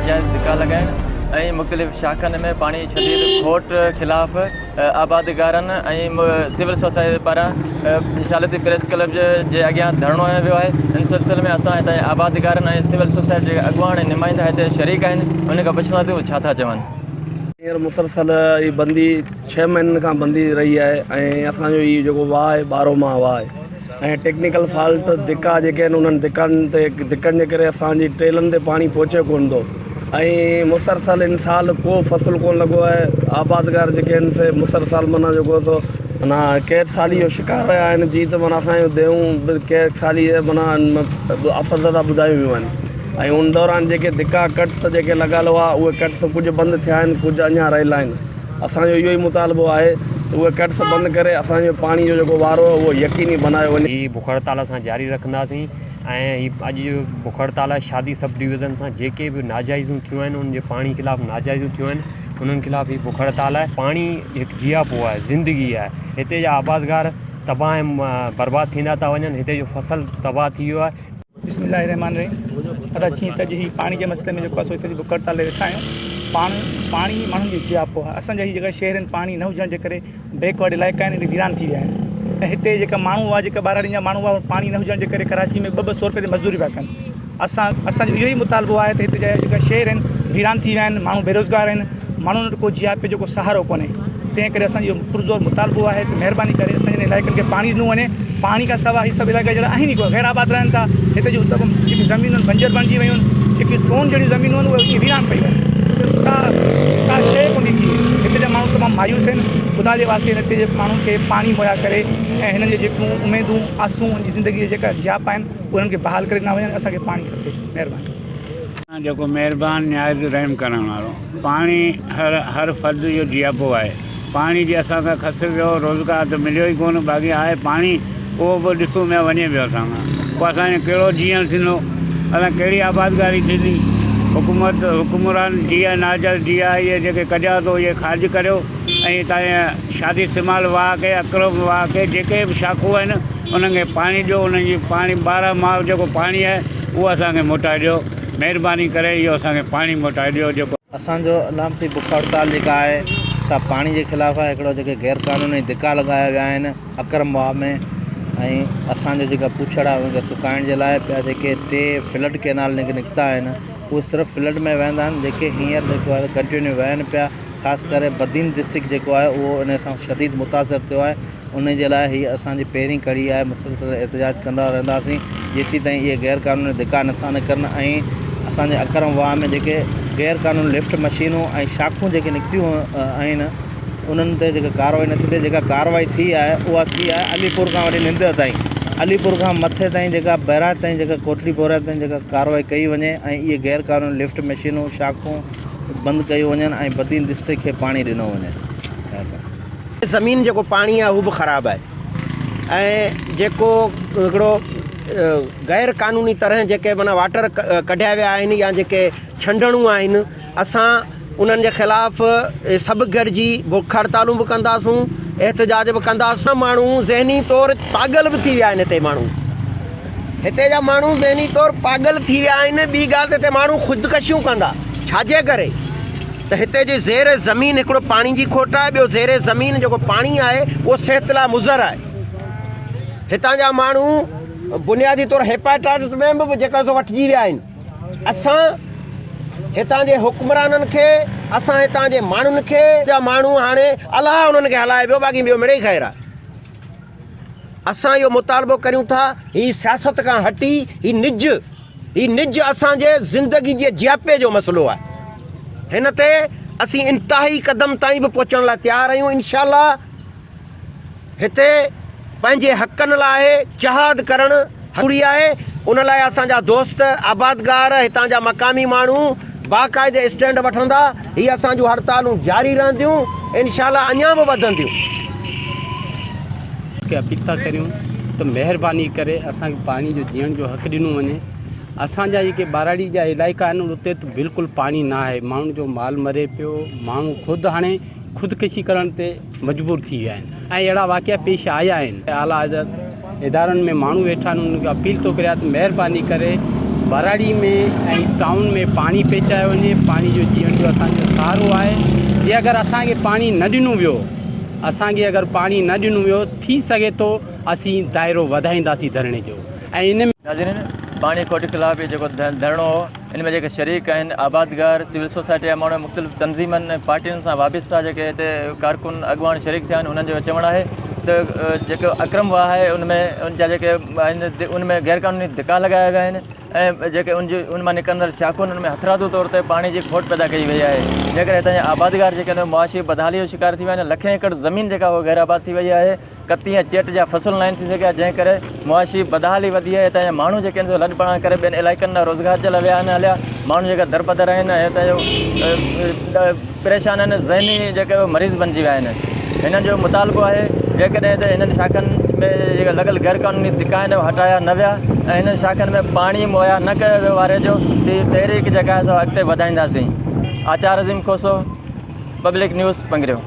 नाजायज़ धिका लगाइनि ऐं मुख़्तलिफ़ शाखनि में पाणी शदीद खोट ख़िलाफ़ आबादगारनि ऐं सिविल सोसाइटी पारां इंशालती प्रेस क्लब जे अॻियां धरणो हयो वियो आहे। इन सिलसिले में असां हितां आबादगारनि ऐं सिविल सोसाइटी जे अॻुवान ऐं नुमाइंदा हिते शरीक आहिनि। उन खां पुछंदा थियूं छा था चवनि। हींअर मुसलसल ही बंदी 6 महीननि खां बंदी रही आहे ऐं असांजो हीउ जेको वाह आहे 12 माह वाह आहे ऐं टेक्निकल फॉल्ट धिका जेके आहिनि उन्हनि धिकनि जे करे असांजी ट्रेलनि ते पाणी पहुचे कोन थो ऐं मुसलसल इन साल को फसल कोन लॻो आहे। आबादगार जेके आहिनि से मुसलसल माना जेको सो माना कैद साली जो शिकार रहिया आहिनि जीअं त माना असांजो देहूं कैद साली माना अफ़ज़दा ॿुधायूं वियूं आहिनि ऐं उन दौरान जेके धिका कट्स जेके लॻल हुआ उहे कट्स कुझु बंदि थिया आहिनि, कुझु अञा रहियल आहिनि। असांजो इहो ई मुतालबो आहे उहे कट्स बंदि करे असांजो पाणी जो जेको वारो आहे उहो यकीनी बनायो वञे। हीअ बुख हड़ताल असां जारी रखंदासीं ऐं हीअ अॼु जो बुख हड़ताल आहे शादी सब डिवीज़न सां जेके बि नाजाइज़ूं थियूं आहिनि उनजे पाणी ख़िलाफ़ु नाजाइज़ूं थियूं आहिनि उन्हनि ख़िलाफ़ु हीअ बुख हड़ताल आहे। पाणी हिकु जियापो आहे, ज़िंदगी आहे। हिते जा आबादगार तबाह ऐं बर्बादु थींदा था वञनि। हिते जो फसल तबाह थी वियो आहे। बिस्मिल्लाहिर्रहमानिर्रहीम। पर जीअं त ही पाणी जे मसइले में जेको आहे सो हिते जी बुख हड़ताल वेठा आहियूं। पाणी माण्हुनि जी जियापो आहे। असांजा ही जेका शहर आहिनि पाणी न हुजण जे करे बैकवर्ड इलाइक़ा आहिनि वीरान थी विया आहिनि ऐं हिते जेका माण्हू हुआ जेका 12 ॾींहं जा माण्हू हुआ पाणी न हुजण जे करे कराची में 200 रुपए ते मज़दूरी पिया कनि। असांजो इहो ई मुतालबो आहे त हिते जा जेका शहर आहिनि वीरान थी विया आहिनि, माण्हू बेरोज़गार आहिनि, माण्हुनि वटि को जियापे जो को सहारो कोन्हे। तंहिं करे असांजो पुरज़ोर मुतालबो आहे त महिरबानी करे असांजे इलाइक़नि खे पाणी ॾिनो वञे। पाणी खां सवाइ ही सभु इलाइक़ा जहिड़ा आहिनि ई कोन, गैर आबाद रहनि था। हिते जूं जेकी ज़मीनूं आहिनि बंजर बणिजी वियूं आहिनि, जेकी सोन जहिड़ियूं ज़मीनूं आहिनि उहे वीरान पयूं आहिनि। का शइ कोन्हे थी। हिते जा माण्हू तमामु मायूस आहिनि। ख़ुदा जे वास्ते हिते जे माण्हुनि खे पाणी मुहैया करे ऐं हिननि जे जेकियूं उमेदूं आसूं जी ज़िंदगी जेका जियाप आहिनि उन्हनि खे बहाल करे न वञनि। असांखे पाणी खपे। महिरबानी। जेको महिरबानी निहायत रहम करण वारो पाणी हर फ़र्द जो जियापो आहे। पाणी जी असांखे खस वियो रोज़गार त मिलियो ई कोन, बाक़ी आहे पाणी उहो बि ॾिसो में वञे पियो असांखां। पोइ असांजो कहिड़ो जीअं थींदो, असां कहिड़ी आबादगारी थींदी। हुकुमरान जीअं नाजाइज़ जीअं इहे जेके कढिया थो इहे ख़ारिज करियो ऐं तव्हां शादी इस्तेमालु वाह के अकरम वाह के जेके बि शाखूं आहिनि उन्हनि खे पाणी ॾियो। उन्हनि जी पाणी 12 माह जेको पाणी आहे उहो असांखे मोटाए ॾियो। महिरबानी करे इहो असांखे पाणी मोटाए ॾियो। जेको असांजो अलामती बुख हड़ताल जेका आहे सा पाणी जे ख़िलाफ़ु आहे। हिकिड़ो जेके गैर क़ानूनी धिका लॻाया विया आहिनि अकरम वाह में ऐं असांजो जेका पुछड़ आहे उनखे सुकाइण जे लाइ ॿिया जेके 3 फ्लड कैनाल निकिता आहिनि उहे सिर्फ़ु फ्लड में वहंदा आहिनि, जेके हींअर जेको आहे कंटिन्यू वहनि पिया। ख़ासि करे बदीन डिस्ट्रिक्ट जेको आहे उहो उन सां शदीद मुतासिर थियो आहे। उन जे लाइ हीअ असांजी पहिरीं कड़ी आहे। मुसलसल एहतजाज कंदा रहंदासीं जेसीं ताईं इहे गैर क़ानूनी धिका नथा निकिरनि ऐं असांजे अकरम वाह में जेके गैर क़ानूनी लिफ्ट मशीनूं ऐं शाखूं जेके निकितियूं आहिनि उन्हनि ते जेका कार्रवाई नथी थिए। जेका कार्रवाई थी आहे उहा थी आहे अलीपुर खां वठी निंदर ताईं, अलीपुर खां मथे ताईं जेका बहरात ताईं जेका कोटली बोरा ताईं जेका कार्रवाई कई वञे ऐं इहे गैर क़ानूनी लिफ्ट मशीनूं शाखूं बंदि कयूं वञनि ऐं बदीन डिस्ट्रिक्ट खे पाणी ॾिनो वञे। ज़मीन जेको पाणी आहे उहो बि ख़राबु आहे ऐं जेको हिकिड़ो गैर क़ानूनी तरह जेके माना वाटर कढिया विया आहिनि या जेके छंडणूं आहिनि असां उन्हनि जे ख़िलाफ़ु सभु गॾिजी बुख हड़तालूं बि कंदासूं, एहतजाज बि कंदासीं। माण्हू ज़हनी तौरु पागल बि थी विया आहिनि। हिते जा माण्हू ज़हनी तौरु पागल थी विया आहिनि। ॿी ॻाल्हि त हिते माण्हू ख़ुदकशियूं कंदा छाजे करे त हिते जे ज़ेर ज़मीन हिकिड़ो पाणी जी खोट आहे, ॿियो ज़ेर ज़मीन जेको पाणी आहे उहो सिहत लाइ मुज़र आहे। हितां जा माण्हू बुनियादी तौरु हेपेटाइटिस में बि जेका सो वठिजी विया आहिनि। असां हितां जे हुकुमराननि खे, असां हितां जे माण्हुनि खे जा माण्हू हाणे अलाह उन्हनि खे हलाए पियो, बाक़ी ॿियो मिड़ेई ख़ैरु आहे। असां इहो मुतालबो करियूं था हीअ सियासत खां हटी ही निज असांजे ज़िंदगी जे जियापे जो मसइलो आहे। हिन ते असीं इंतिहाई क़दम ताईं बि पहुचण लाइ तयारु आहियूं। इंशाअल्लाह हिते पंहिंजे हक़नि लाइ जहाद करणु ज़रूरी आहे। उन लाइ असांजा दोस्त आबादगार हितां जा मक़ामी माण्हू बाक़ाइदे स्टैंड वठंदा। हीअ असां जूं हड़तालूं जारी रहंदियूं, इंशाअल्लाह अञा बि वधंदियूं। अपील था करियूं त महिरबानी करे असांखे पाणी जो जीअण जो हक़ ॾिनो वञे। असांजा जेके बाराड़ी जा इलाइक़ा आहिनि उते त बिल्कुलु पाणी न आहे। माण्हुनि जो माल मरे पियो, माण्हू ख़ुदि हाणे ख़ुदकशी करण ते मजबूर थी विया आहिनि ऐं अहिड़ा वाक़िया पेश आया आहिनि। आला इदारनि में माण्हू वेठा आहिनि, उन्हनि खे अपील थो करियां त महिरबानी करे बाराड़ी में ऐं टाउन में पाणी पहुचायो वञे। पाणी जो जीअण जो असांजो सहारो आहे। जे अगरि असांखे पाणी न ॾिनो वियो, असांखे अगरि पाणी न ॾिनो वियो, थी सघे थो असीं दाइरो वधाईंदासीं धरणे जो। ऐं इन में नाज़रीन, पाणी खोट खिलाफ़ जेको धरणो हो, इन में जेके शरीक आहिनि आबादगार, सिविल सोसाइटी जा माण्हू, मुख़्तलिफ़ तंज़ीमनि पार्टियुनि सां वाबिस्ता जेके हिते कारकुन अॻुवान शरीक थिया आहिनि, उन्हनि जो चवणु आहे त जेको अक्रम वाह आहे उनमें उन जा जेके आहिनि उनमें गैरकानूनी धिका लॻाया विया आहिनि ऐं जेके उन मां निकिरंदड़ शाखुनि उनमें हथरादू तौर ते पाणी जी खोट पैदा कई वई आहे। जेकर हितां जा आबादगार जेके आहिनि मुआशी बदहाली जो शिकार थी विया आहिनि। लखें एकड़ ज़मीन जेका उहा गैर आबाद थी वई आहे। कती ऐं चेट जा फसल न आहिनि थी सघिया, जंहिं करे मुआशी बदहाली वधी आहे। हितां जा माण्हू जेके आहिनि लॾपणा करे ॿियनि इलाइक़नि ॾांहुं रोज़गार जे लाइ विया आहिनि हलिया। माण्हू जेका दरबदर आहिनि ऐं हितां जो परेशान आहिनि, ज़हनी जेके मरीज़ बणिजी विया आहिनि। हिननि जो मुतालबो आहे जेकॾहिं त हिननि शाखनि में जेका लॻल गैरकानूनी धिका आहिनि उहे हटाया न विया ऐं हिननि शाखनि में पाणी मुहैया न कयो वियो वारे जो तहरीक जेका आहे अॻिते वधाईंदासीं। आचार अज़ीम खोसो, पब्लिक न्यूज़, पंगरियो।